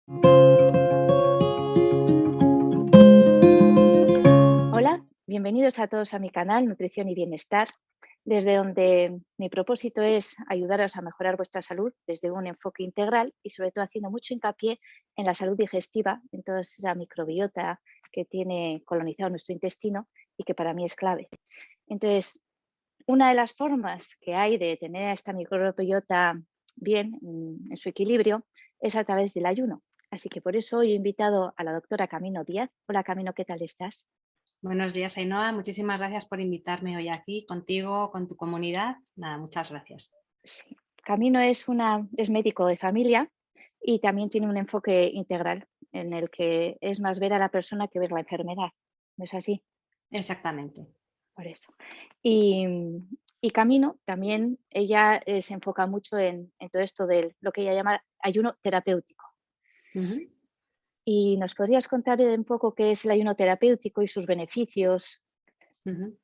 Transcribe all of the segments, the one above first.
Hola, bienvenidos a todos a mi canal Nutrición y Bienestar, desde donde mi propósito es ayudaros a mejorar vuestra salud desde un enfoque integral y sobre todo haciendo mucho hincapié en la salud digestiva, en toda esa microbiota que tiene colonizado nuestro intestino y que para mí es clave. Entonces, una de las formas que hay de tener a esta microbiota bien, en su equilibrio, es a través del ayuno. Así que por eso hoy he invitado a la doctora Camino Díaz. Hola Camino, ¿qué tal estás? Buenos días, Ainhoa. Muchísimas gracias por invitarme hoy aquí contigo, con tu comunidad. Nada, muchas gracias. Sí. Camino es médico de familia y también tiene un enfoque integral en el que es más ver a la persona que ver la enfermedad. ¿No es así? Exactamente. Por eso. Y, y Camino también, ella se enfoca mucho en todo esto de lo que ella llama ayuno terapéutico. Ujú, ¿Y nos podrías contar un poco qué es el ayuno terapéutico y sus beneficios? ujú.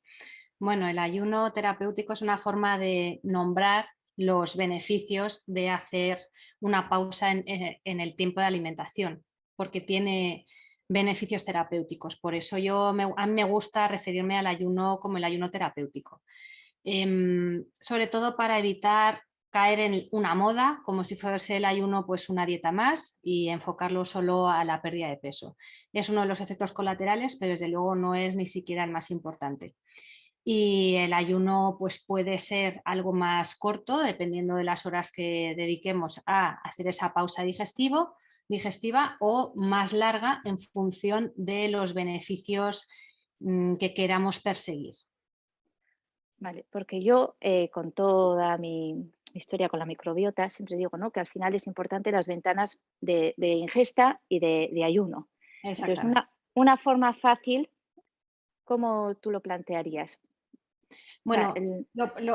Bueno, el ayuno terapéutico es una forma de nombrar los beneficios de hacer una pausa en el tiempo de alimentación, porque tiene beneficios terapéuticos. Por eso a mí me gusta referirme al ayuno como el ayuno terapéutico. Sobre todo para evitar caer en una moda, como si fuese el ayuno pues una dieta más y enfocarlo solo a la pérdida de peso. Es uno de los efectos colaterales, pero desde luego no es ni siquiera el más importante. Y el ayuno pues puede ser algo más corto, dependiendo de las horas que dediquemos a hacer esa pausa digestiva o más larga en función de los beneficios que queramos perseguir. Vale, porque yo con toda mi historia con la microbiota siempre digo, ¿no?, que al final es importante las ventanas de ingesta y de ayuno. Entonces, Exactamente. una forma fácil, ¿cómo tú lo plantearías? O sea, Bueno,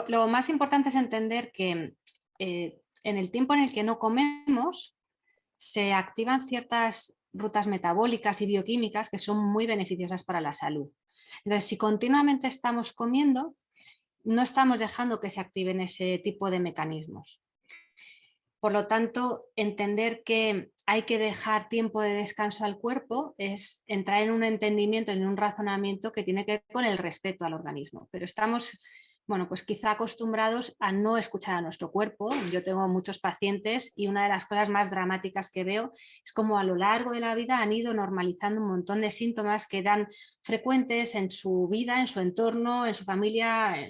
lo más importante es entender que en el tiempo en el que no comemos se activan ciertas rutas metabólicas y bioquímicas que son muy beneficiosas para la salud. Entonces, si continuamente estamos comiendo, no estamos dejando que se activen ese tipo de mecanismos. Por lo tanto, entender que hay que dejar tiempo de descanso al cuerpo es entrar en un entendimiento, en un razonamiento que tiene que ver con el respeto al organismo. Pero estamos, bueno, pues quizá acostumbrados a no escuchar a nuestro cuerpo. Yo tengo muchos pacientes y una de las cosas más dramáticas que veo es como a lo largo de la vida han ido normalizando un montón de síntomas que eran frecuentes en su vida, en su entorno, en su familia,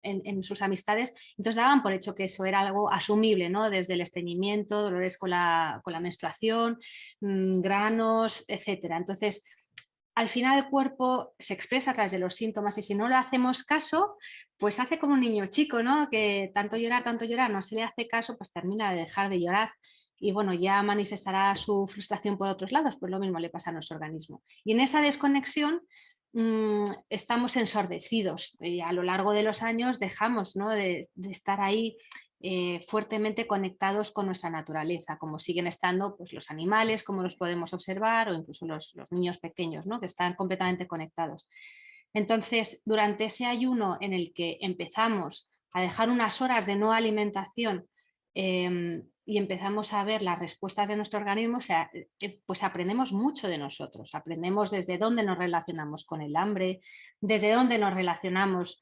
en sus amistades, entonces daban por hecho que eso era algo asumible, ¿no? Desde el estreñimiento, dolores con la menstruación, granos, etcétera. Entonces, al final el cuerpo se expresa a través de los síntomas y si no le hacemos caso, pues hace como un niño chico, ¿no? Que tanto llorar, no se le hace caso, pues termina de dejar de llorar y bueno, ya manifestará su frustración por otros lados, pues lo mismo le pasa a nuestro organismo. Y en esa desconexión estamos ensordecidos y a lo largo de los años dejamos, ¿no?, de estar ahí fuertemente conectados con nuestra naturaleza, como siguen estando pues, los animales, como los podemos observar, o incluso los niños pequeños, ¿no?, que están completamente conectados. Entonces, durante ese ayuno en el que empezamos a dejar unas horas de no alimentación y empezamos a ver las respuestas de nuestro organismo, o sea, pues aprendemos mucho de nosotros, aprendemos desde dónde nos relacionamos con el hambre, desde dónde nos relacionamos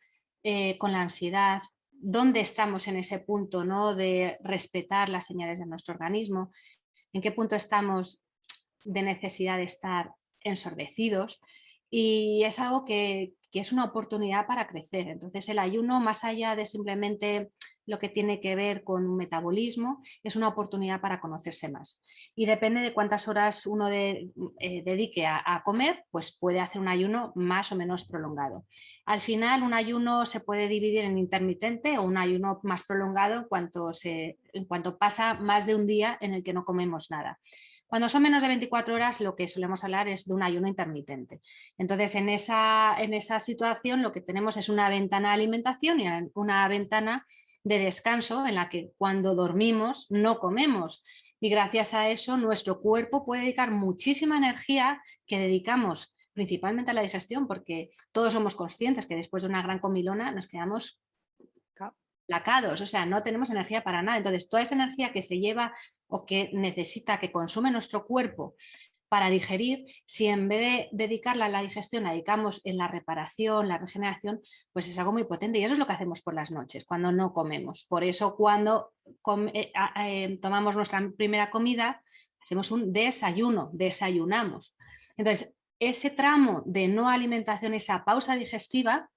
con la ansiedad, dónde estamos en ese punto, ¿no?, de respetar las señales de nuestro organismo, en qué punto estamos de necesidad de estar ensordecidos y es algo que es una oportunidad para crecer. Entonces el ayuno, más allá de simplemente lo que tiene que ver con un metabolismo, es una oportunidad para conocerse más. Y depende de cuántas horas uno dedique a comer, pues puede hacer un ayuno más o menos prolongado. Al final un ayuno se puede dividir en intermitente o un ayuno más prolongado en cuanto pasa más de un día en el que no comemos nada. Cuando son menos de 24 horas, lo que solemos hablar es de un ayuno intermitente. Entonces, en esa situación lo que tenemos es una ventana de alimentación y una ventana de descanso en la que cuando dormimos no comemos. Y gracias a eso nuestro cuerpo puede dedicar muchísima energía que dedicamos principalmente a la digestión, porque todos somos conscientes que después de una gran comilona nos quedamos placados, o sea, no tenemos energía para nada. Entonces, toda esa energía que se lleva o que necesita, que consume nuestro cuerpo para digerir, si en vez de dedicarla a la digestión la dedicamos en la reparación, la regeneración, pues es algo muy potente y eso es lo que hacemos por las noches, cuando no comemos. Por eso cuando tomamos nuestra primera comida, hacemos un desayuno, desayunamos. Entonces, ese tramo de no alimentación, esa pausa digestiva,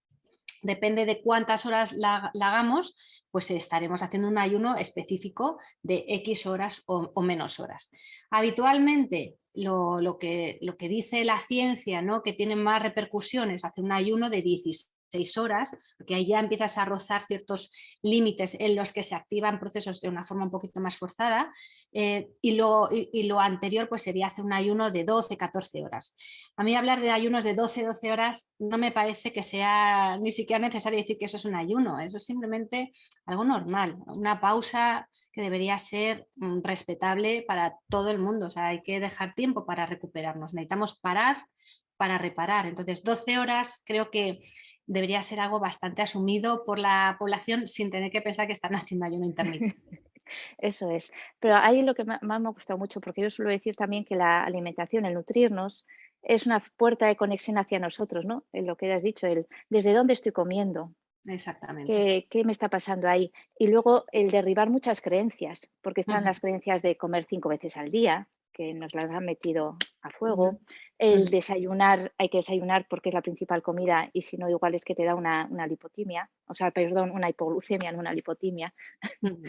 depende de cuántas horas la hagamos, pues estaremos haciendo un ayuno específico de X horas o menos horas. Habitualmente, lo que dice la ciencia, ¿no?, que tiene más repercusiones, hace un ayuno de 16 horas, porque ahí ya empiezas a rozar ciertos límites en los que se activan procesos de una forma un poquito más forzada, y lo anterior pues sería hacer un ayuno de 12, 14 horas. A mí hablar de ayunos de 12 horas no me parece que sea ni siquiera necesario decir que eso es un ayuno, eso es simplemente algo normal, una pausa que debería ser respetable para todo el mundo. O sea, hay que dejar tiempo para recuperarnos, necesitamos parar para reparar. Entonces, 12 horas creo que debería ser algo bastante asumido por la población sin tener que pensar que están haciendo ayuno intermitente. Eso es. Pero ahí lo que más me ha gustado mucho, porque yo suelo decir también que la alimentación, el nutrirnos, es una puerta de conexión hacia nosotros, ¿no? En lo que has dicho, el desde dónde estoy comiendo, Exactamente. qué me está pasando ahí. Y luego el derribar muchas creencias, porque están Ujú, las creencias de comer 5 veces al día, que nos las han metido a ujú, fuego. El ujú. desayunar, hay que desayunar porque es la principal comida y si no, igual es que te da una lipotimia, o sea, perdón, una hipoglucemia, no una lipotimia. Ujú,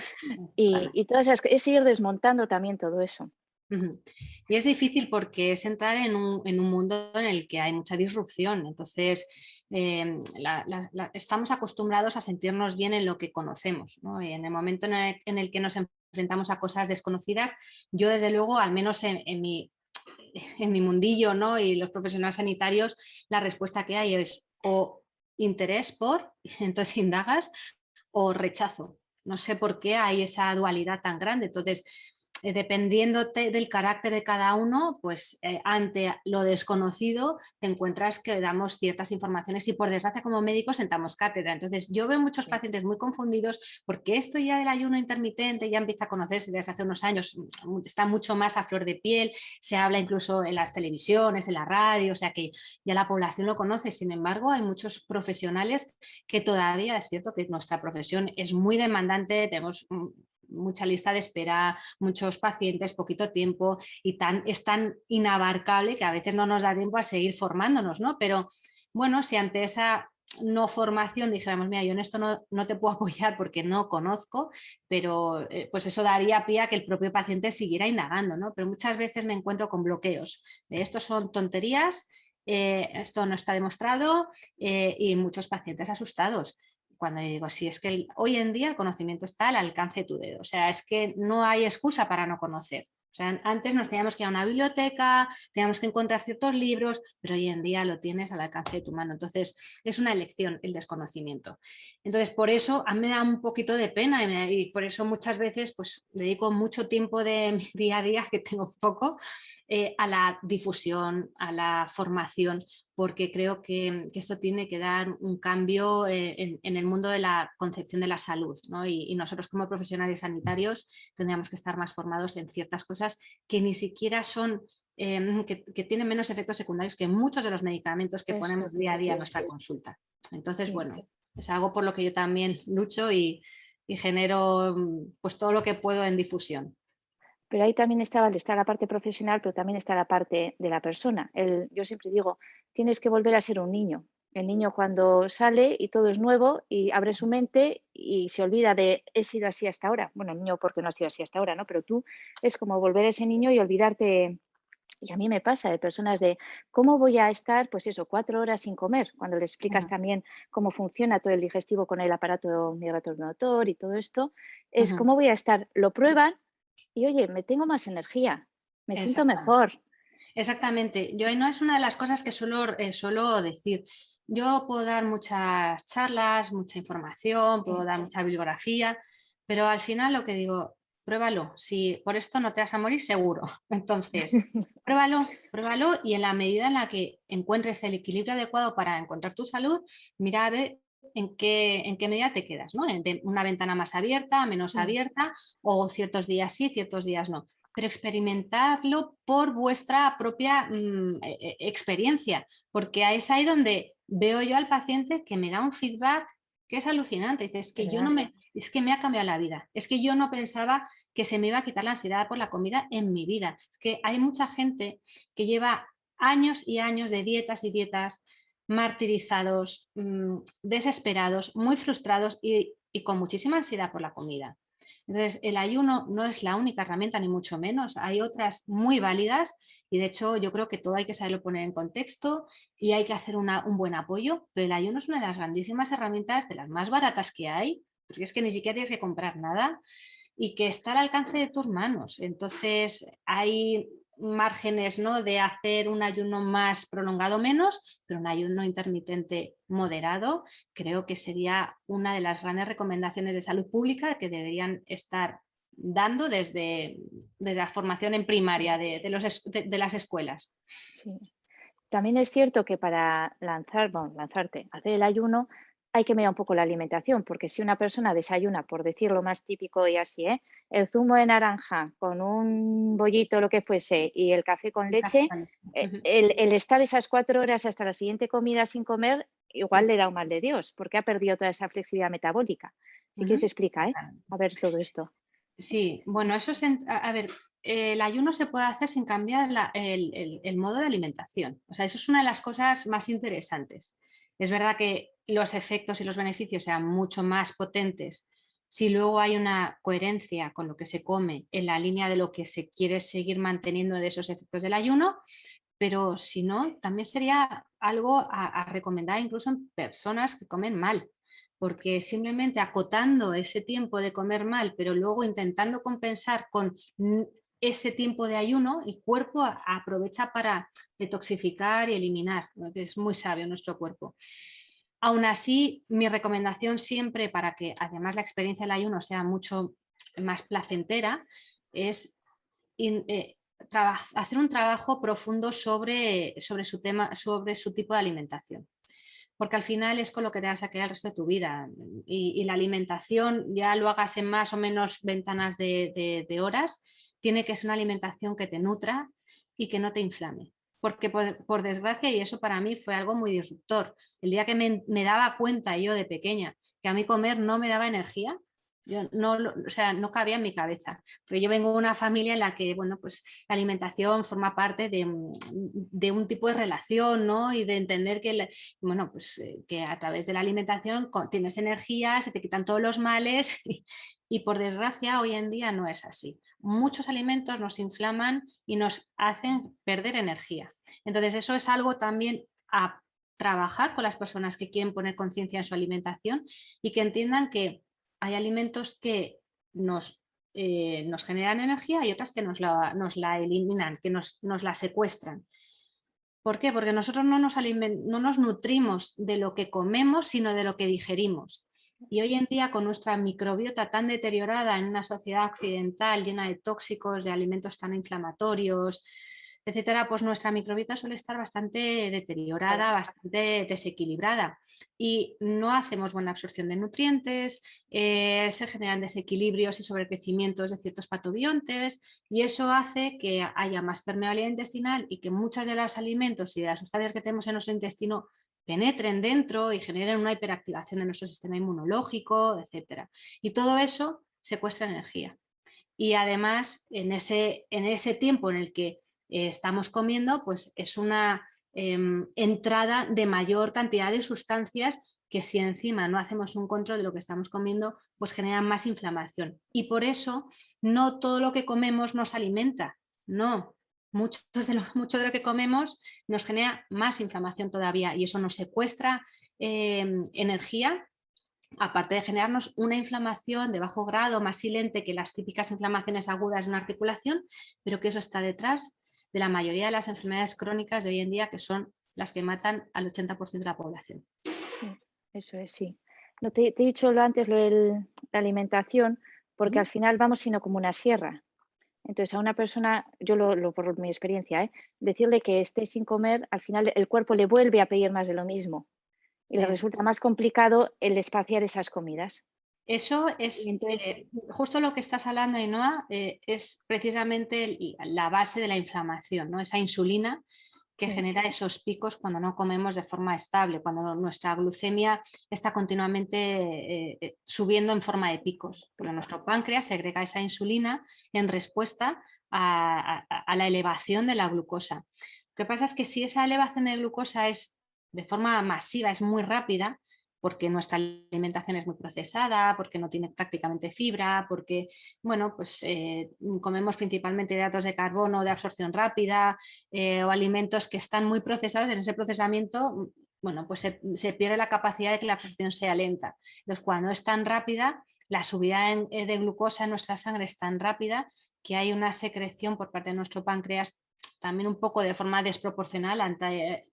Y todas esas, es ir desmontando también todo eso. ujú. Y es difícil porque es entrar en un mundo en el que hay mucha disrupción. Entonces, estamos acostumbrados a sentirnos bien en lo que conocemos, ¿no? Y en el momento en el que nos enfrentamos a cosas desconocidas, yo desde luego, al menos en mi mundillo, ¿no?, y los profesionales sanitarios, la respuesta que hay es o interés por, entonces indagas, o rechazo. No sé por qué hay esa dualidad tan grande. Entonces, dependiendo del carácter de cada uno, pues ante lo desconocido te encuentras que damos ciertas informaciones y por desgracia como médicos sentamos cátedra. Entonces yo veo muchos Sí. pacientes muy confundidos porque esto ya del ayuno intermitente ya empieza a conocerse desde hace unos años, está mucho más a flor de piel, se habla incluso en las televisiones, en la radio, o sea que ya la población lo conoce. Sin embargo, hay muchos profesionales que todavía, es cierto que nuestra profesión es muy demandante, tenemos mucha lista de espera, muchos pacientes, poquito tiempo y es tan inabarcable que a veces no nos da tiempo a seguir formándonos, ¿no? Pero bueno, si ante esa no formación dijéramos, mira, yo en esto no te puedo apoyar porque no conozco, pero pues eso daría pie a que el propio paciente siguiera indagando, ¿no? Pero muchas veces me encuentro con bloqueos de estos son tonterías, esto no está demostrado, y muchos pacientes asustados. Cuando yo digo, sí, es que hoy en día el conocimiento está al alcance de tu dedo, o sea, es que no hay excusa para no conocer. O sea, antes nos teníamos que ir a una biblioteca, teníamos que encontrar ciertos libros, pero hoy en día lo tienes al alcance de tu mano. Entonces, es una elección el desconocimiento. Entonces, por eso a mí me da un poquito de pena y por eso muchas veces pues, dedico mucho tiempo de mi día a día, que tengo poco, a la difusión, a la formación, porque creo que esto tiene que dar un cambio en el mundo de la concepción de la salud, ¿no? Y nosotros como profesionales sanitarios tendríamos que estar más formados en ciertas cosas que ni siquiera son, que tienen menos efectos secundarios que muchos de los medicamentos que Eso ponemos es. día a día en nuestra consulta. Entonces, Sí. bueno, es algo por lo que yo también lucho y genero pues todo lo que puedo en difusión. Pero ahí también está la parte profesional, pero también está la parte de la persona. Yo siempre digo, tienes que volver a ser un niño. El niño cuando sale y todo es nuevo y abre su mente y se olvida de he sido así hasta ahora. Bueno, el niño porque no ha sido así hasta ahora, ¿no? Pero tú es como volver a ese niño y olvidarte. Y a mí me pasa de personas de cómo voy a estar, pues eso, 4 horas sin comer, cuando le explicas Ujú, también cómo funciona todo el digestivo con el aparato migratorio motor y todo esto, es ujú. cómo voy a estar. Lo prueban y oye, me tengo más energía, me siento Exactamente. mejor. Exactamente. Yo no es una de las cosas que suelo decir. Yo puedo dar muchas charlas, mucha información, puedo Sí. dar mucha bibliografía, pero al final lo que digo, pruébalo. Si por esto no te vas a morir, seguro. Entonces, pruébalo, pruébalo y en la medida en la que encuentres el equilibrio adecuado para encontrar tu salud, mira a ver en qué medida te quedas, ¿no? De una ventana más abierta, menos abierta, o ciertos días sí, ciertos días no. Pero experimentadlo por vuestra propia experiencia, porque es ahí donde veo yo al paciente que me da un feedback que es alucinante. Dice, es que yo no me, es que me ha cambiado la vida. Es que yo no pensaba que se me iba a quitar la ansiedad por la comida en mi vida. Es que hay mucha gente que lleva años y años de dietas y dietas, martirizados, desesperados, muy frustrados y con muchísima ansiedad por la comida. Entonces, el ayuno no es la única herramienta, ni mucho menos. Hay otras muy válidas y, de hecho, yo creo que todo hay que saberlo poner en contexto y hay que hacer un buen apoyo, pero el ayuno es una de las grandísimas herramientas, de las más baratas que hay, porque es que ni siquiera tienes que comprar nada y que está al alcance de tus manos. Entonces, hay márgenes, ¿no?, de hacer un ayuno más prolongado menos, pero un ayuno intermitente moderado creo que sería una de las grandes recomendaciones de salud pública que deberían estar dando desde la formación en primaria de las escuelas. Sí. También es cierto que para lanzarte, hacer el ayuno, hay que mirar un poco la alimentación, porque si una persona desayuna, por decirlo más típico y así, el zumo de naranja con un bollito, lo que fuese, y el café con leche, el estar esas 4 horas hasta la siguiente comida sin comer, igual le da un mal de Dios, porque ha perdido toda esa flexibilidad metabólica. Así que se explica, a ver todo esto. Sí, bueno, eso es, a ver, el ayuno se puede hacer sin cambiar el modo de alimentación. O sea, eso es una de las cosas más interesantes. Es verdad que los efectos y los beneficios sean mucho más potentes si luego hay una coherencia con lo que se come en la línea de lo que se quiere seguir manteniendo de esos efectos del ayuno, pero si no, también sería algo a recomendar incluso en personas que comen mal, porque simplemente acotando ese tiempo de comer mal, pero luego intentando compensar con ese tiempo de ayuno, el cuerpo aprovecha para detoxificar y eliminar, ¿no? Es muy sabio nuestro cuerpo. Aún así, mi recomendación siempre, para que además la experiencia del ayuno sea mucho más placentera, es hacer un trabajo profundo sobre su tema, sobre su tipo de alimentación. Porque al final es con lo que te vas a quedar el resto de tu vida. Y la alimentación, ya lo hagas en más o menos ventanas de horas, tiene que ser una alimentación que te nutra y que no te inflame. Porque por desgracia, y eso para mí fue algo muy disruptor, el día que me daba cuenta yo de pequeña que a mí comer no me daba energía, yo no, o sea, no cabía en mi cabeza. Pero yo vengo de una familia en la que, bueno, pues la alimentación forma parte de un tipo de relación, ¿no? Y de entender que, bueno, pues que a través de la alimentación tienes energía, se te quitan todos los males y por desgracia hoy en día no es así. Muchos alimentos nos inflaman y nos hacen perder energía. Entonces eso es algo también a trabajar con las personas que quieren poner conciencia en su alimentación y que entiendan que hay alimentos que nos generan energía y otras que nos la eliminan, que nos la secuestran. ¿Por qué? Porque nosotros no nos nutrimos de lo que comemos, sino de lo que digerimos. Y hoy en día, con nuestra microbiota tan deteriorada en una sociedad occidental llena de tóxicos, de alimentos tan inflamatorios, etcétera, pues nuestra microbiota suele estar bastante deteriorada, bastante desequilibrada y no hacemos buena absorción de nutrientes, se generan desequilibrios y sobrecrecimientos de ciertos patobiontes y eso hace que haya más permeabilidad intestinal y que muchos de los alimentos y de las sustancias que tenemos en nuestro intestino penetren dentro y generen una hiperactivación de nuestro sistema inmunológico, etcétera. Y todo eso secuestra energía. Y además, en ese tiempo en el que estamos comiendo, pues es una entrada de mayor cantidad de sustancias que si encima no hacemos un control de lo que estamos comiendo, pues generan más inflamación. Y por eso no todo lo que comemos nos alimenta, no. Mucho de lo que comemos nos genera más inflamación todavía y eso nos secuestra energía, aparte de generarnos una inflamación de bajo grado, más silente que las típicas inflamaciones agudas de una articulación, pero que eso está detrás de la mayoría de las enfermedades crónicas de hoy en día, que son las que matan al 80% de la población. Sí, eso es, sí. No, te he dicho antes lo de la alimentación, porque al final vamos siendo como una sierra. Entonces, a una persona, yo por mi experiencia, decirle que esté sin comer, al final el cuerpo le vuelve a pedir más de lo mismo. y les resulta más complicado el espaciar esas comidas. Eso Y es entonces, justo lo que estás hablando, Ainhoa, es precisamente la base de la inflamación, ¿no? Esa insulina que sí, genera esos picos cuando no comemos de forma estable, cuando nuestra glucemia está continuamente subiendo en forma de picos, porque nuestro páncreas segrega esa insulina en respuesta a la elevación de la glucosa. Lo que pasa es que si esa elevación de glucosa es de forma masiva, es muy rápida, porque nuestra alimentación es muy procesada, porque no tiene prácticamente fibra, porque bueno, pues, comemos principalmente hidratos de carbono de absorción rápida, o alimentos que están muy procesados. En ese procesamiento, bueno, pues se pierde la capacidad de que la absorción sea lenta. Entonces, cuando es tan rápida, la subida de glucosa en nuestra sangre es tan rápida que hay una secreción por parte de nuestro páncreas también un poco de forma desproporcional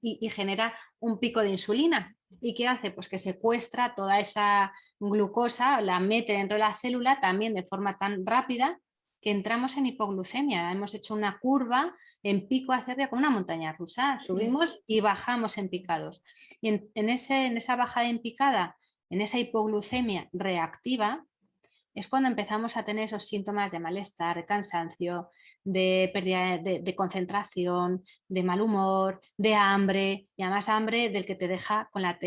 y genera un pico de insulina. ¿Y qué hace? Pues que secuestra toda esa glucosa, la mete dentro de la célula también de forma tan rápida que entramos en hipoglucemia. Hemos hecho una curva en pico hacia arriba como una montaña rusa. sí, Subimos y bajamos en picados. Y en esa bajada en picada, en esa hipoglucemia reactiva, es cuando empezamos a tener esos síntomas de malestar, de cansancio, de pérdida de concentración, de mal humor, de hambre, y además hambre del que te deja con la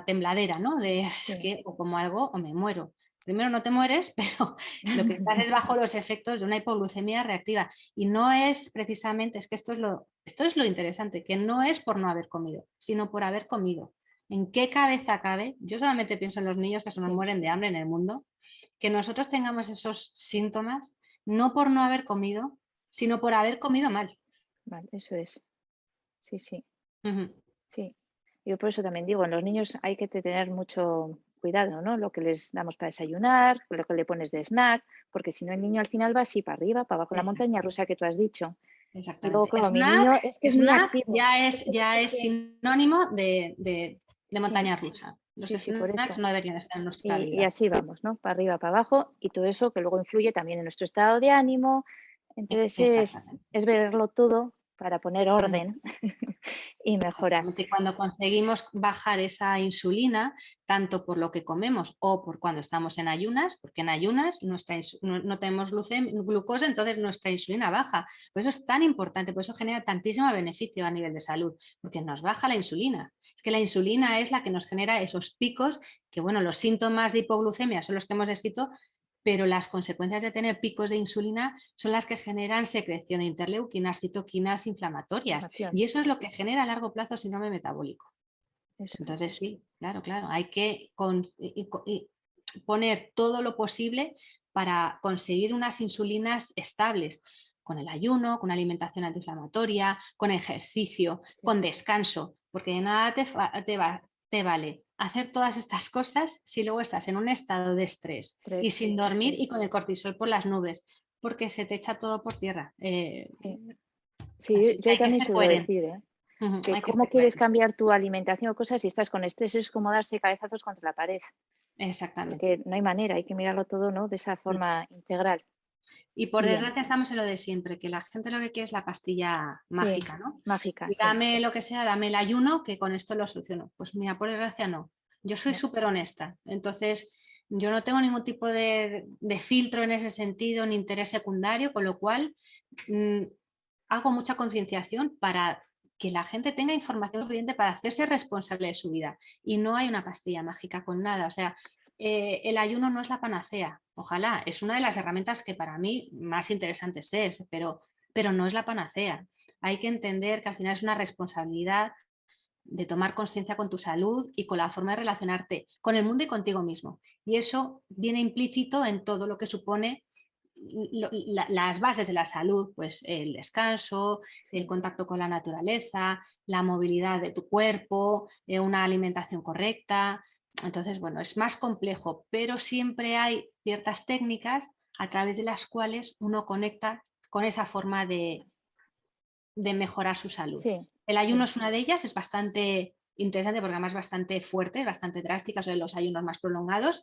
tembladera, ¿no? De es sí. que o como algo o me muero. Primero no te mueres, pero lo que estás es bajo los efectos de una hipoglucemia reactiva. Y no es precisamente, es que esto es lo interesante, que no es por no haber comido, sino por haber comido. ¿En qué cabeza cabe? Yo solamente pienso en los niños que se nos Sí, mueren de hambre en el mundo, que nosotros tengamos esos síntomas, no por no haber comido, sino por haber comido mal. vale, eso es. Sí, sí, Ujú. sí. Yo por eso también digo, en los niños hay que tener mucho cuidado, ¿no? Lo que les damos para desayunar, lo que le pones de snack, porque si no el niño al final va así para arriba, para abajo, la montaña Exactamente, rusa que tú has dicho. Y luego, exactamente. claro, mi niño es que es muy Snack activo. Es ya es es que, sinónimo de sí, montaña rusa. Los sí, sí, por snacks eso. no deberían estar en nuestra Y vida. así vamos, ¿no? Para arriba, para abajo, y todo eso que luego influye también en nuestro estado de ánimo. Entonces Exactamente. es verlo todo para poner orden y mejorar. Exactamente. Cuando conseguimos bajar esa insulina, tanto por lo que comemos o por cuando estamos en ayunas, porque en ayunas no tenemos glucosa, entonces nuestra insulina baja. Por eso es tan importante, por eso genera tantísimo beneficio a nivel de salud, porque nos baja la insulina. Es que la insulina es la que nos genera esos picos, que bueno, los síntomas de hipoglucemia son los que hemos descrito, pero las consecuencias de tener picos de insulina son las que generan secreción de interleuquinas, citoquinas inflamatorias. Información, Y eso es lo que genera a largo plazo síndrome metabólico. eso Entonces, es. sí, claro, claro, hay que poner todo lo posible para conseguir unas insulinas estables, con el ayuno, con una alimentación antiinflamatoria, con ejercicio, Sí, con descanso, porque de nada te vale hacer todas estas cosas si luego estás en un estado de estrés y tres, sin dormir sí, y con el cortisol por las nubes, porque se te echa todo por tierra. sí. Sí, Así que yo hay que también ser suelo coherente. decir, ¿eh? Ujú, Que hay que cómo ser quieres coherente. cambiar tu alimentación o cosas si estás con estrés es como darse cabezazos contra la pared, Exactamente. porque no hay manera, hay que mirarlo todo, ¿no? De esa forma integral. Y por Bien, desgracia estamos en lo de siempre, que la gente lo que quiere es la pastilla sí, mágica, ¿no? mágica, Y sí, dame lo que sea, dame el ayuno, que con esto lo soluciono. Pues mira, por desgracia no. Yo soy no, súper honesta, entonces yo no tengo ningún tipo de filtro en ese sentido, ni interés secundario, con lo cual mm, hago mucha concienciación para que la gente tenga información suficiente para hacerse responsable de su vida. Y no hay una pastilla mágica con nada. O sea, el ayuno no es la panacea. Ojalá, es una de las herramientas que para mí más interesantes es, pero no es la panacea. Hay que entender que al final es una responsabilidad de tomar conciencia con tu salud y con la forma de relacionarte con el mundo y contigo mismo. Y eso viene implícito en todo lo que supone las bases de la salud, pues el descanso, el sí, contacto con la naturaleza, la movilidad de tu cuerpo, una alimentación correcta. Entonces, bueno, es más complejo, pero siempre hay ciertas técnicas a través de las cuales uno conecta con esa forma de mejorar su salud. sí, El ayuno sí, es una de ellas, es bastante interesante porque además es bastante fuerte, bastante drástica, son los ayunos más prolongados,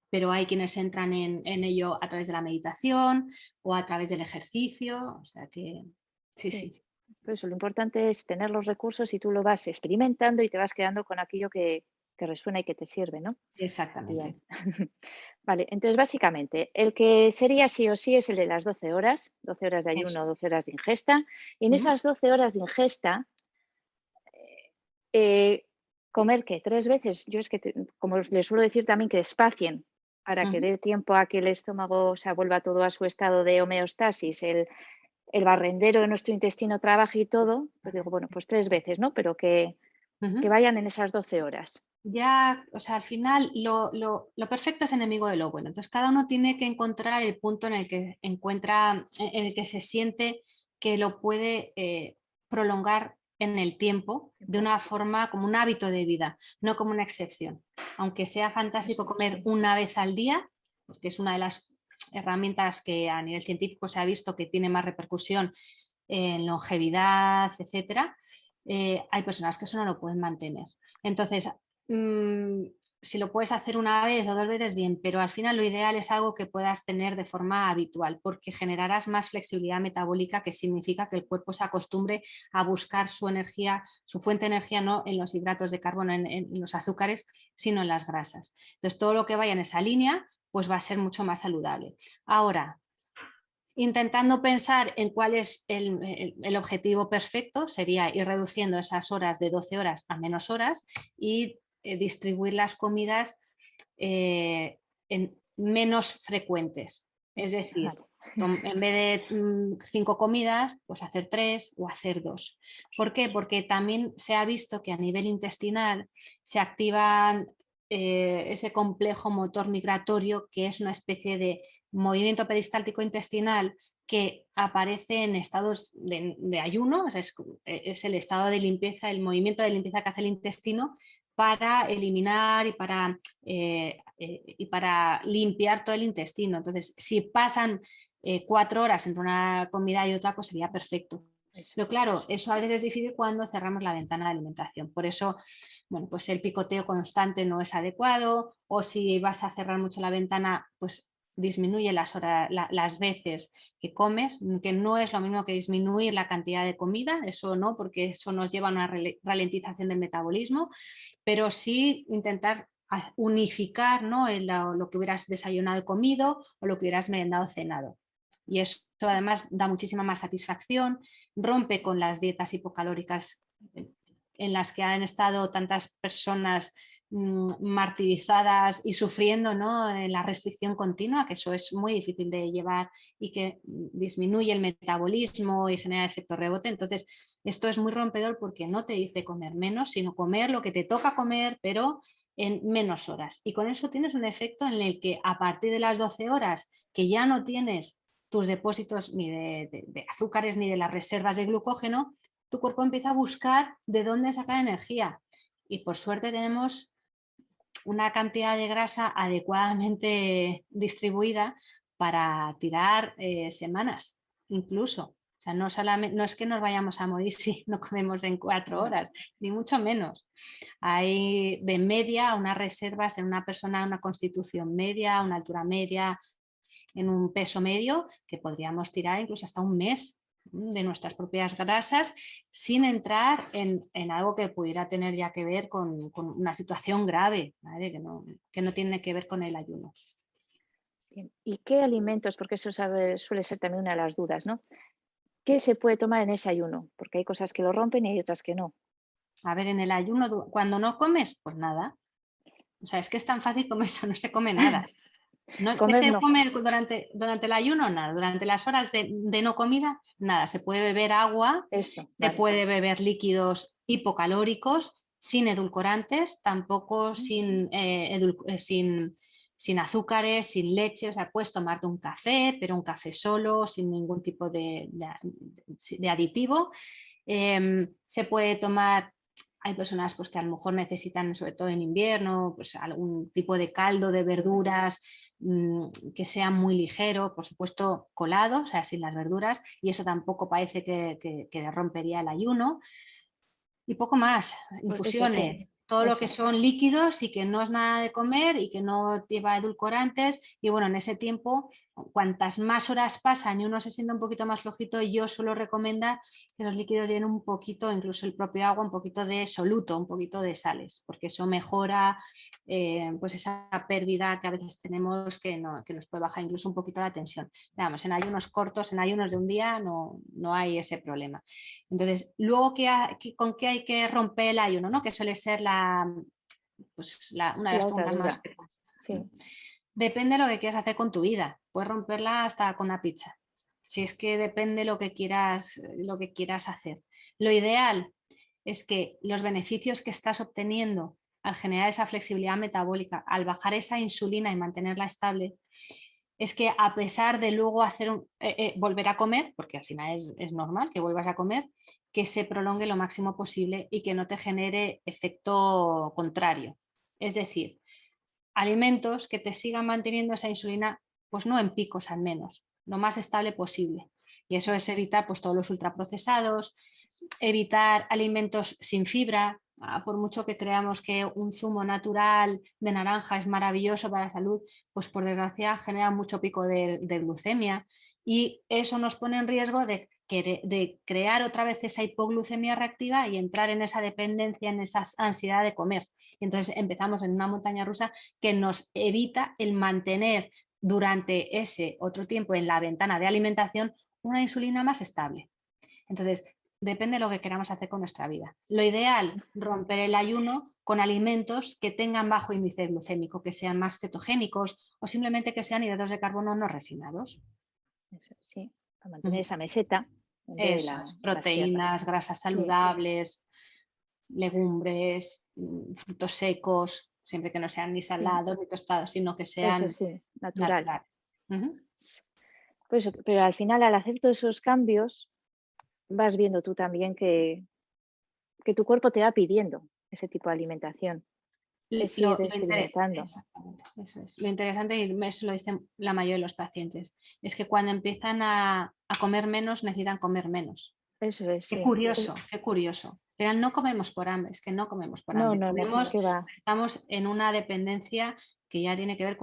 pero hay quienes entran en ello a través de la meditación o a través del ejercicio, o sea que sí, sí. sí. Por eso lo importante es tener los recursos y tú lo vas experimentando y te vas quedando con aquello que resuena y que te sirve, ¿no? Exactamente. Bien. Vale, entonces básicamente el que sería sí o sí es el de las 12 horas de Eso ayuno, es. 12 horas de ingesta. Y en Ujú. esas 12 horas de ingesta, eh, comer que 3 veces, yo es que, como les suelo decir también, que despacien para que Ujú. dé tiempo a que el estómago, o sea, vuelva todo a su estado de homeostasis, el barrendero de nuestro intestino trabaje y todo, pues digo, bueno, pues 3 veces, ¿no? Pero que Ujú. vayan en esas 12 horas. Ya, o sea, al final lo perfecto es enemigo de lo bueno. Entonces, cada uno tiene que encontrar el punto en el que encuentra, en el que se siente que lo puede prolongar en el tiempo de una forma como un hábito de vida, no como una excepción. Aunque sea fantástico Eso es, comer sí. una vez al día, porque es una de las herramientas que a nivel científico se ha visto que tiene más repercusión en longevidad, etcétera, hay personas que eso no lo pueden mantener. Entonces, mm, si lo puedes hacer una vez o dos veces, bien, pero al final lo ideal es algo que puedas tener de forma habitual, porque generarás más flexibilidad metabólica, que significa que el cuerpo se acostumbre a buscar su energía, su fuente de energía no en los hidratos de carbono, en los azúcares, sino en las grasas. Entonces, todo lo que vaya en esa línea, pues va a ser mucho más saludable. Ahora, intentando pensar en cuál es el objetivo perfecto, sería ir reduciendo esas horas de 12 horas a menos horas y distribuir las comidas en menos frecuentes. Es decir, Vale. en vez de 5 comidas, pues hacer 3 o hacer 2. ¿Por qué? Porque también se ha visto que a nivel intestinal se activan ese complejo motor migratorio, que es una especie de movimiento peristáltico intestinal que aparece en estados de ayuno, o sea, es el estado de limpieza, el movimiento de limpieza que hace el intestino para eliminar y para limpiar todo el intestino. Entonces, si pasan 4 horas entre una comida y otra, pues sería perfecto. Eso Pero es. claro, eso a veces es difícil cuando cerramos la ventana de alimentación. Por eso, bueno, pues el picoteo constante no es adecuado, o si vas a cerrar mucho la ventana, pues disminuye las veces que comes, que no es lo mismo que disminuir la cantidad de comida, eso no, porque eso nos lleva a una ralentización del metabolismo, pero sí intentar unificar, ¿no? Lo que hubieras desayunado y comido o lo que hubieras merendado o cenado. Y eso además da muchísima más satisfacción, rompe con las dietas hipocalóricas en las que han estado tantas personas martirizadas y sufriendo, ¿no? En la restricción continua, que eso es muy difícil de llevar y que disminuye el metabolismo y genera efecto rebote. Entonces, esto es muy rompedor porque no te dice comer menos, sino comer lo que te toca comer, pero en menos horas. Y con eso tienes un efecto en el que a partir de las 12 horas que ya no tienes tus depósitos ni de azúcares ni de las reservas de glucógeno, tu cuerpo empieza a buscar de dónde sacar energía. Y por suerte tenemos una cantidad de grasa adecuadamente distribuida para tirar semanas, incluso. O sea, no es que nos vayamos a morir si no comemos en 4 horas, ni mucho menos. Hay de media unas reservas en una persona, una constitución media, una altura media, en un peso medio, que podríamos tirar incluso hasta un mes de nuestras propias grasas sin entrar en algo que pudiera tener ya que ver con una situación grave, ¿vale? Que no tiene que ver con el ayuno. Bien. ¿Y qué alimentos? Porque eso suele ser también una de las dudas, ¿no? ¿Qué se puede tomar en ese ayuno? Porque hay cosas que lo rompen y hay otras que no. A ver, en el ayuno, cuando no comes, pues nada. O sea, es que es tan fácil como eso, no se come nada. No, ¿qué Comer se no. come durante el ayuno? Nada. Durante las horas de no comida, nada. Se puede beber agua, Eso, se vale. puede beber líquidos hipocalóricos, sin edulcorantes, tampoco sin azúcares, sin leche. O sea, puedes tomarte un café, pero un café solo, sin ningún tipo de aditivo. Se puede tomar, hay personas pues, que a lo mejor necesitan, sobre todo en invierno, pues, algún tipo de caldo de verduras que sea muy ligero, por supuesto colado, o sea, sin las verduras, y eso tampoco parece que rompería el ayuno. Y poco más, Pues eso sí. infusiones. todo lo Eso que es. son líquidos y que no es nada de comer y que no lleva edulcorantes. Y bueno, en ese tiempo, cuantas más horas pasan y uno se siente un poquito más flojito, yo suelo recomendar que los líquidos lleven un poquito, incluso el propio agua, un poquito de soluto, un poquito de sales, porque eso mejora pues esa pérdida que a veces tenemos que nos puede bajar incluso un poquito la tensión. Veamos, en ayunos cortos, en ayunos de un día no hay ese problema. Entonces, luego, ¿con qué hay que romper el ayuno, ¿no? Que suele ser una de las La otra preguntas más duda. frecuentes. Sí, Depende de lo que quieras hacer con tu vida. Puedes romperla hasta con una pizza. Si es que depende lo que quieras hacer. Lo ideal es que los beneficios que estás obteniendo al generar esa flexibilidad metabólica, al bajar esa insulina y mantenerla estable, es que a pesar de luego volver a comer, porque al final es normal que vuelvas a comer, que se prolongue lo máximo posible y que no te genere efecto contrario. Es decir, alimentos que te sigan manteniendo esa insulina, pues no en picos al menos, lo más estable posible. Y eso es evitar pues, todos los ultraprocesados, evitar alimentos sin fibra. Por mucho que creamos que un zumo natural de naranja es maravilloso para la salud, pues por desgracia genera mucho pico de glucemia y eso nos pone en riesgo de crear otra vez esa hipoglucemia reactiva y entrar en esa dependencia, en esa ansiedad de comer. Y entonces empezamos en una montaña rusa que nos evita el mantener durante ese otro tiempo en la ventana de alimentación una insulina más estable. Entonces, depende de lo que queramos hacer con nuestra vida. Lo ideal, romper el ayuno con alimentos que tengan bajo índice glucémico, que sean más cetogénicos o simplemente que sean hidratos de carbono no refinados. eso sí. Para mantener esa meseta en vez de Eso es, la sierra. proteínas, grasas Sí, saludables, legumbres, frutos secos, siempre que no sean ni sí. salados ni tostados, sino que Eso sean sí, natural. naturales. Uh-huh. Pues, pero al final, al hacer todos esos cambios, vas viendo tú también que tu cuerpo te va pidiendo ese tipo de alimentación. Es ir experimentando. Exactamente, eso es. Lo interesante, y eso lo dicen la mayoría de los pacientes, es que cuando empiezan a comer menos, necesitan comer menos. Eso es, Qué sí. curioso, qué curioso. No comemos por hambre, es que no comemos por No, hambre. no, no, ¿qué va? Estamos en una dependencia que ya tiene que ver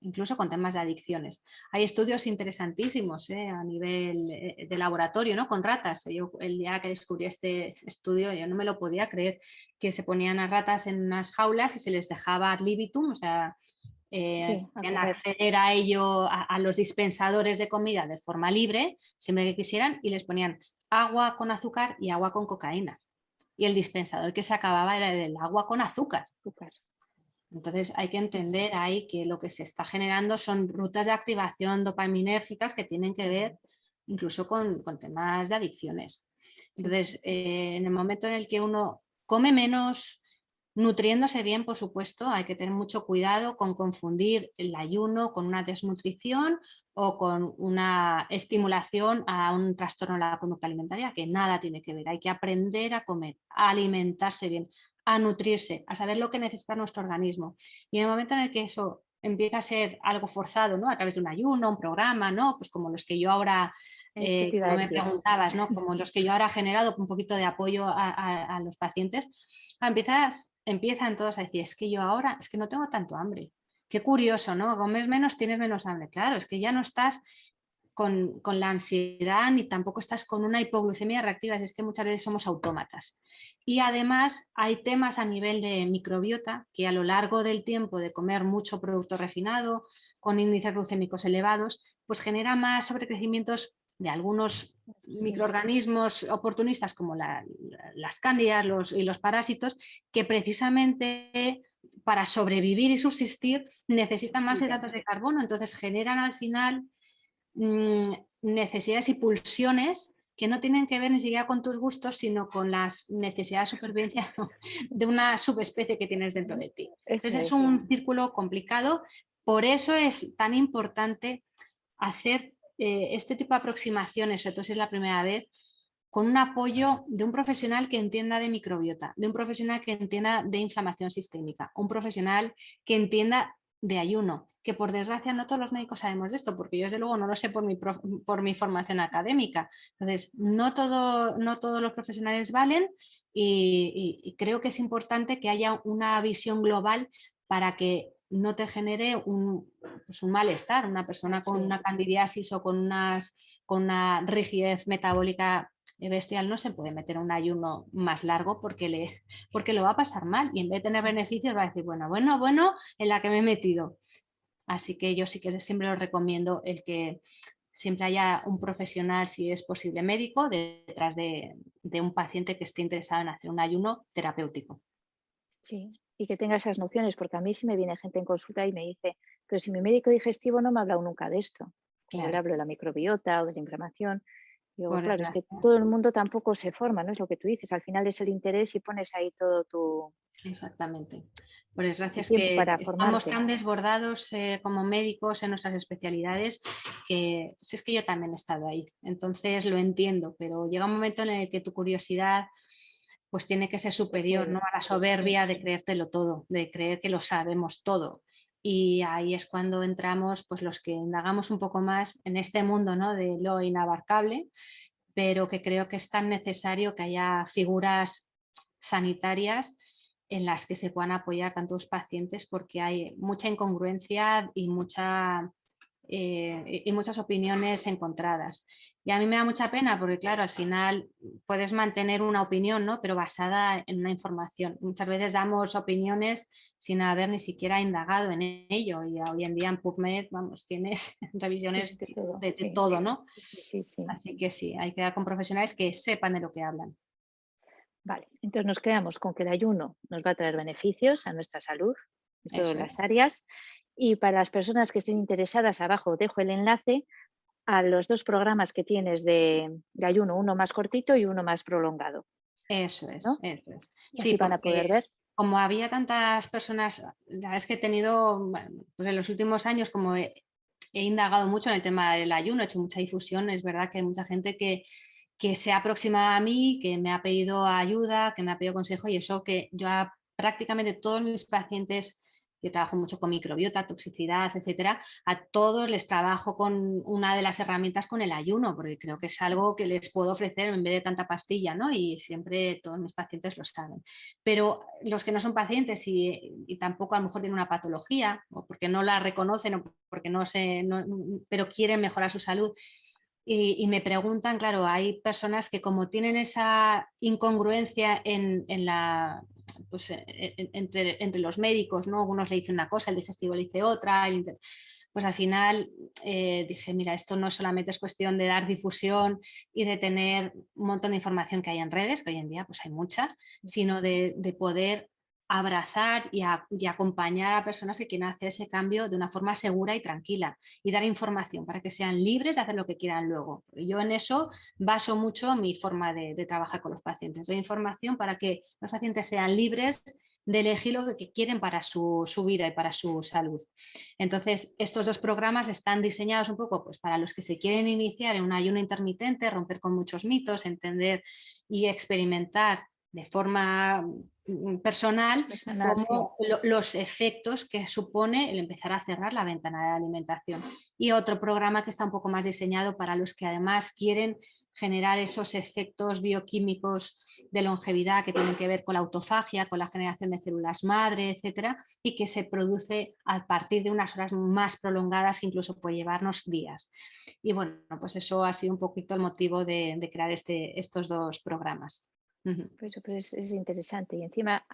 incluso con temas de adicciones. Hay estudios interesantísimos a nivel de laboratorio, ¿no? Con ratas. Yo el día que descubrí este estudio, yo no me lo podía creer, que se ponían a ratas en unas jaulas y se les dejaba ad libitum, o sea, Sí, a podían comer. acceder a ello, a los dispensadores de comida de forma libre, siempre que quisieran, y les ponían agua con azúcar y agua con cocaína. Y el dispensador que se acababa era el agua con azúcar. Azúcar. Entonces hay que entender ahí que lo que se está generando son rutas de activación dopaminérgicas que tienen que ver incluso con temas de adicciones. Entonces, en el momento en el que uno come menos, nutriéndose bien, por supuesto, hay que tener mucho cuidado con confundir el ayuno con una desnutrición o con una estimulación a un trastorno de la conducta alimentaria, que nada tiene que ver. Hay que aprender a comer, a alimentarse bien, a nutrirse, a saber lo que necesita nuestro organismo. Y en el momento en el que eso empieza a ser algo forzado, ¿no? A través de un ayuno, un programa, ¿no? Pues como los que yo ahora, Eso te iba a como me decir. preguntabas, ¿no? Como los que yo ahora he generado un poquito de apoyo a los pacientes, empiezan todos a decir, es que yo ahora, es que no tengo tanto hambre. Qué curioso, ¿no? Comes menos, tienes menos hambre. Claro, es que ya no estás con la ansiedad ni tampoco estás con una hipoglucemia reactiva, es que muchas veces somos autómatas. Y además hay temas a nivel de microbiota que a lo largo del tiempo de comer mucho producto refinado, con índices glucémicos elevados, pues genera más sobrecrecimientos de algunos Sí. microorganismos oportunistas como las cándidas y los parásitos que precisamente para sobrevivir y subsistir necesitan más hidratos de carbono, entonces generan al final necesidades y pulsiones que no tienen que ver ni siquiera con tus gustos, sino con las necesidades de supervivencia de una subespecie que tienes dentro de ti. Eso Entonces es es. un círculo complicado, por eso es tan importante hacer este tipo de aproximaciones, sobre todo si es la primera vez, con un apoyo de un profesional que entienda de microbiota, de un profesional que entienda de inflamación sistémica, un profesional que entienda de ayuno, que por desgracia no todos los médicos sabemos de esto, porque yo desde luego no lo sé por mi formación académica. Entonces, no todos los profesionales valen y creo que es importante que haya una visión global para que no te genere pues un malestar. Una persona con una candidiasis o con una rigidez metabólica bestial no se puede meter en un ayuno más largo porque lo va a pasar mal y en vez de tener beneficios va a decir, bueno, en la que me he metido. Así que yo sí que siempre lo recomiendo el que siempre haya un profesional, si es posible médico, detrás de un paciente que esté interesado en hacer un ayuno terapéutico. Sí, y que tenga esas nociones, porque a mí sí me viene gente en consulta y me dice, pero si mi médico digestivo no me ha hablado nunca de esto. Yo le Claro, hablo de la microbiota o de la inflamación. Digo, por claro, es que desgracia. todo el mundo tampoco se forma, ¿no? Es lo que tú dices. Al final es el interés y pones ahí todo Exactamente. Por desgracia el es tiempo que para estamos formarte. tan desbordados como médicos en nuestras especialidades que si es que yo también he estado ahí. Entonces lo entiendo, pero llega un momento en el que tu curiosidad pues tiene que ser Te superior, ¿no? puede, A la sí, soberbia de creértelo todo, de creer que lo sabemos todo. Y ahí es cuando entramos pues los que indagamos un poco más en este mundo, ¿no? De lo inabarcable, pero que creo que es tan necesario que haya figuras sanitarias en las que se puedan apoyar tantos pacientes porque hay mucha incongruencia y muchas opiniones encontradas. Y a mí me da mucha pena porque, claro, al final puedes mantener una opinión, ¿no? Pero basada en una información. Muchas veces damos opiniones sin haber ni siquiera indagado en ello y hoy en día en PubMed, vamos, tienes sí, revisiones de todo, de sí, todo, ¿no? sí, sí. Así que sí, hay que dar con profesionales que sepan de lo que hablan. Vale, entonces nos quedamos con que el ayuno nos va a traer beneficios a nuestra salud en todas Eso es. las áreas. Y para las personas que estén interesadas, abajo dejo el enlace a los dos programas que tienes de ayuno, uno más cortito y uno más prolongado, Eso es, ¿no? eso es. Y Sí, así van a poder porque ver. como había tantas personas, la verdad es que he tenido, bueno, pues en los últimos años, como he indagado mucho en el tema del ayuno, he hecho mucha difusión, es verdad que hay mucha gente que se ha aproximado a mí, que me ha pedido ayuda, que me ha pedido consejo y eso que yo a prácticamente todos mis pacientes, yo trabajo mucho con microbiota, toxicidad, etcétera, a todos les trabajo con una de las herramientas con el ayuno, porque creo que es algo que les puedo ofrecer en vez de tanta pastilla, ¿no? Y siempre todos mis pacientes lo saben. Pero los que no son pacientes y tampoco a lo mejor tienen una patología, o porque no la reconocen, o porque no se, no, pero quieren mejorar su salud, y me preguntan, claro, hay personas que como tienen esa incongruencia pues, entre los médicos, ¿no? Algunos le dicen una cosa, el digestivo le dice otra, pues al final dije, mira, esto no solamente es cuestión de dar difusión y de tener un montón de información que hay en redes, que hoy en día pues hay mucha, sino de poder abrazar y acompañar a personas que quieren hacer ese cambio de una forma segura y tranquila y dar información para que sean libres de hacer lo que quieran luego. Yo en eso baso mucho mi forma de trabajar con los pacientes. Doy información para que los pacientes sean libres de elegir lo que quieren para su vida y para su salud. Entonces, estos dos programas están diseñados un poco pues, para los que se quieren iniciar en un ayuno intermitente, romper con muchos mitos, entender y experimentar de forma personal Personal, sí. como los efectos que supone el empezar a cerrar la ventana de la alimentación. Y otro programa que está un poco más diseñado para los que además quieren generar esos efectos bioquímicos de longevidad que tienen que ver con la autofagia, con la generación de células madre, etcétera, y que se produce a partir de unas horas más prolongadas que incluso puede llevarnos días. Y bueno, pues eso ha sido un poquito el motivo de crear estos dos programas. Pues es interesante. Y encima,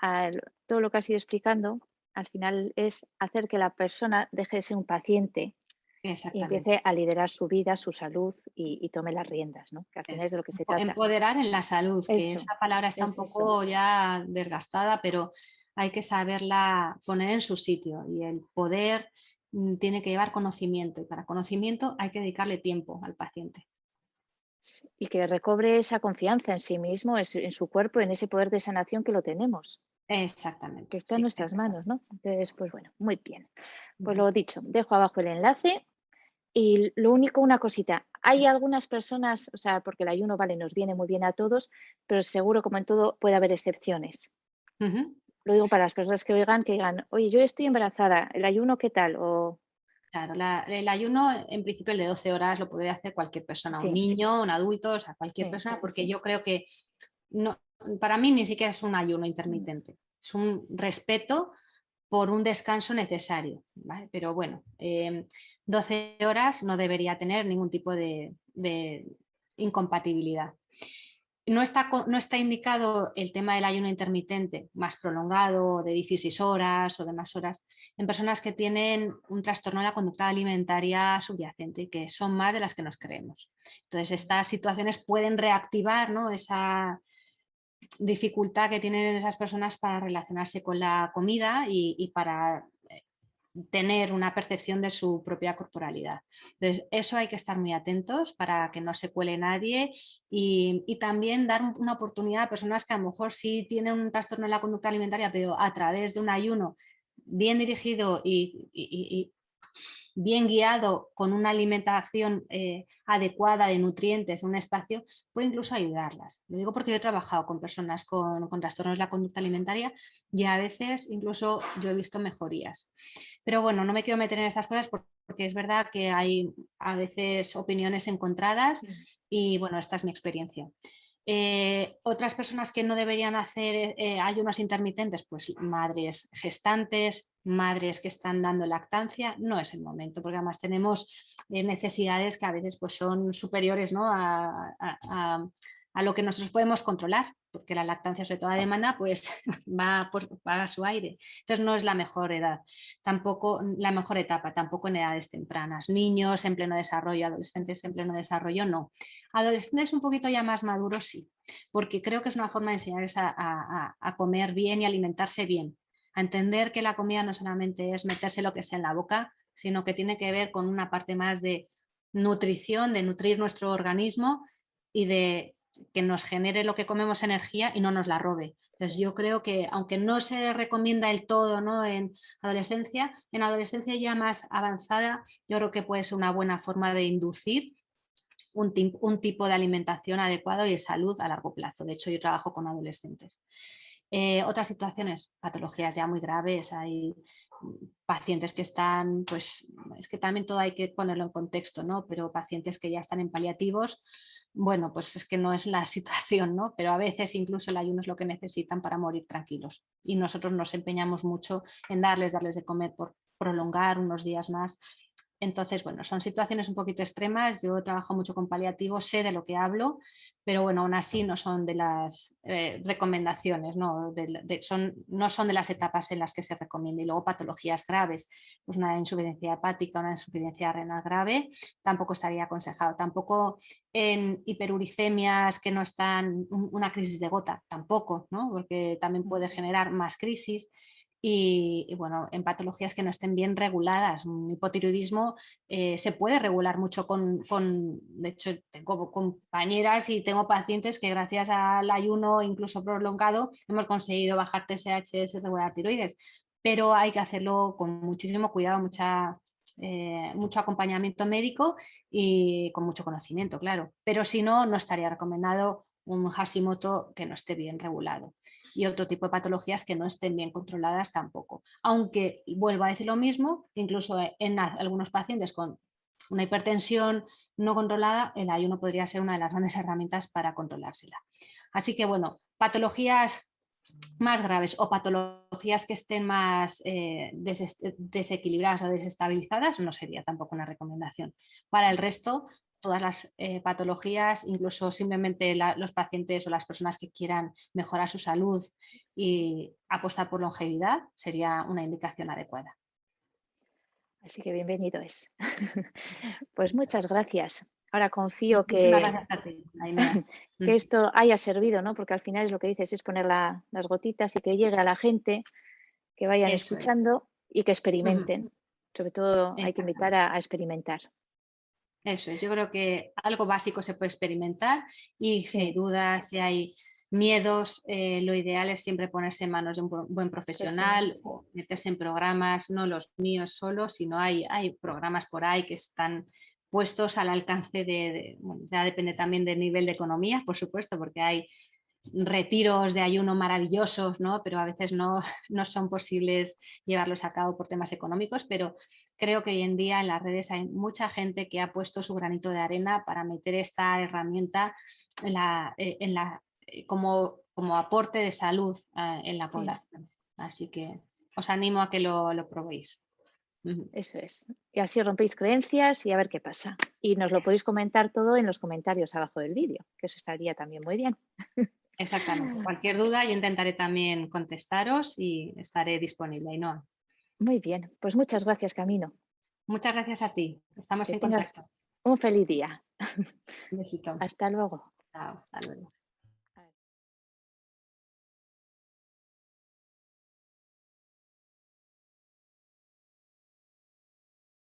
todo lo que has ido explicando, al final es hacer que la persona deje de ser un paciente y Exactamente. empiece a liderar su vida, su salud y tome las riendas, ¿no? Que al final es de lo que se trata. Empoderar en la salud, que Eso, esa palabra está un es eso. poco ya desgastada, pero hay que saberla poner en su sitio y el poder tiene que llevar conocimiento y para conocimiento hay que dedicarle tiempo al paciente. Y que recobre esa confianza en sí mismo, en su cuerpo, en ese poder de sanación que lo tenemos, Exactamente, que está en sí, nuestras manos, exactamente. ¿no? Entonces, pues bueno, muy bien. Pues lo dicho, dejo abajo el enlace. Y lo único, una cosita, hay algunas personas, o sea, porque el ayuno, vale, nos viene muy bien a todos, pero seguro, como en todo, puede haber excepciones. Ujú. Lo digo para las personas que oigan, que digan, oye, yo estoy embarazada, ¿el ayuno qué tal? O Claro, el ayuno, en principio el de 12 horas lo podría hacer cualquier persona, un sí, niño, un adulto, o sea, cualquier sí, persona, porque yo creo que no, para mí ni siquiera es un ayuno intermitente, es un respeto por un descanso necesario, ¿vale? Pero bueno, 12 horas no debería tener ningún tipo de incompatibilidad. No está indicado el tema del ayuno intermitente más prolongado, de 16 horas o de más horas, en personas que tienen un trastorno de la conducta alimentaria subyacente y que son más de las que nos creemos. Entonces, estas situaciones pueden reactivar, ¿no?, esa dificultad que tienen esas personas para relacionarse con la comida y para tener una percepción de su propia corporalidad. Entonces, eso hay que estar muy atentos para que no se cuele nadie y también dar una oportunidad a personas que a lo mejor sí tienen un trastorno en la conducta alimentaria, pero a través de un ayuno bien dirigido y bien guiado con una alimentación adecuada de nutrientes en un espacio, puede incluso ayudarlas. Lo digo porque yo he trabajado con personas con trastornos de la conducta alimentaria y a veces incluso yo he visto mejorías. Pero bueno, no me quiero meter en estas cosas porque es verdad que hay a veces opiniones encontradas y bueno, esta es mi experiencia. Otras personas que no deberían hacer ayunos intermitentes, pues madres gestantes, madres que están dando lactancia, no es el momento, porque además tenemos necesidades que a veces pues, son superiores, ¿no?, a lo que nosotros podemos controlar, porque la lactancia, sobre todo a demanda, pues va a su aire. Entonces no es la mejor edad, tampoco la mejor etapa, tampoco en edades tempranas. Niños en pleno desarrollo, adolescentes en pleno desarrollo, no. Adolescentes un poquito ya más maduros, sí, porque creo que es una forma de enseñarles a comer bien y alimentarse bien, a entender que la comida no solamente es meterse lo que sea en la boca, sino que tiene que ver con una parte más de nutrición, de nutrir nuestro organismo y de que nos genere lo que comemos energía y no nos la robe. Entonces yo creo que aunque no se recomienda el todo, ¿no?, en adolescencia ya más avanzada, yo creo que puede ser una buena forma de inducir un tipo de alimentación adecuado y de salud a largo plazo. De hecho, yo trabajo con adolescentes. Otras situaciones, patologías ya muy graves, hay pacientes que están, pues es que también todo hay que ponerlo en contexto, ¿no? Pero pacientes que ya están en paliativos, bueno, pues es que no es la situación, ¿no? Pero a veces incluso el ayuno es lo que necesitan para morir tranquilos. Y nosotros nos empeñamos mucho en darles de comer por prolongar unos días más. Entonces, bueno, son situaciones un poquito extremas. Yo trabajo mucho con paliativos, sé de lo que hablo, pero bueno, aún así no son de las recomendaciones, ¿no? No son de las etapas en las que se recomienda. Y luego patologías graves, pues una insuficiencia hepática, una insuficiencia renal grave, tampoco estaría aconsejado. Tampoco en hiperuricemias que no están, una crisis de gota, tampoco, ¿no? Porque también puede generar más crisis. Y bueno, en patologías que no estén bien reguladas, un hipotiroidismo se puede regular mucho de hecho tengo compañeras y tengo pacientes que gracias al ayuno incluso prolongado hemos conseguido bajar TSH, regular tiroides, pero hay que hacerlo con muchísimo cuidado, mucho acompañamiento médico y con mucho conocimiento, claro, pero si no, no estaría recomendado un Hashimoto que no esté bien regulado y otro tipo de patologías que no estén bien controladas tampoco. Aunque vuelvo a decir lo mismo, incluso en algunos pacientes con una hipertensión no controlada, el ayuno podría ser una de las grandes herramientas para controlársela. Así que bueno, patologías más graves o patologías que estén más desequilibradas o desestabilizadas no sería tampoco una recomendación. Para el resto, todas las patologías, incluso simplemente los pacientes o las personas que quieran mejorar su salud y apostar por longevidad, sería una indicación adecuada. así que bienvenido es. Pues muchas gracias. Ahora confío Muchísimas gracias a ti, Ainhoa. que esto haya servido, ¿no? Porque al final es lo que dices, es poner las gotitas y que llegue a la gente, que vayan Eso es. escuchando y que experimenten. Sobre todo hay que invitar Exactamente. a experimentar. Eso es, yo creo que algo básico se puede experimentar y si hay Sí, dudas, si hay miedos, lo ideal es siempre ponerse en manos de un buen pues sí. profesional o meterse en programas, no los míos solo, sino hay programas por ahí que están puestos al alcance bueno, ya depende también del nivel de economía, por supuesto, porque hay retiros de ayuno maravillosos, ¿no? Pero a veces no, no son posibles llevarlos a cabo por temas económicos, pero creo que hoy en día en las redes hay mucha gente que ha puesto su granito de arena para meter esta herramienta como aporte de salud en la Sí, población. Así que os animo a que lo probéis. eso es. Y así rompéis creencias y a ver qué pasa. Y nos lo Eso, podéis comentar todo en los comentarios abajo del vídeo, que eso estaría también muy bien. exactamente. Cualquier duda yo intentaré también contestaros y estaré disponible, Ainhoa. Muy bien, pues muchas gracias, Camino. Muchas gracias a ti. Estamos Que en tengas contacto. un feliz día. Un besito. Hasta luego. Chao, hasta luego.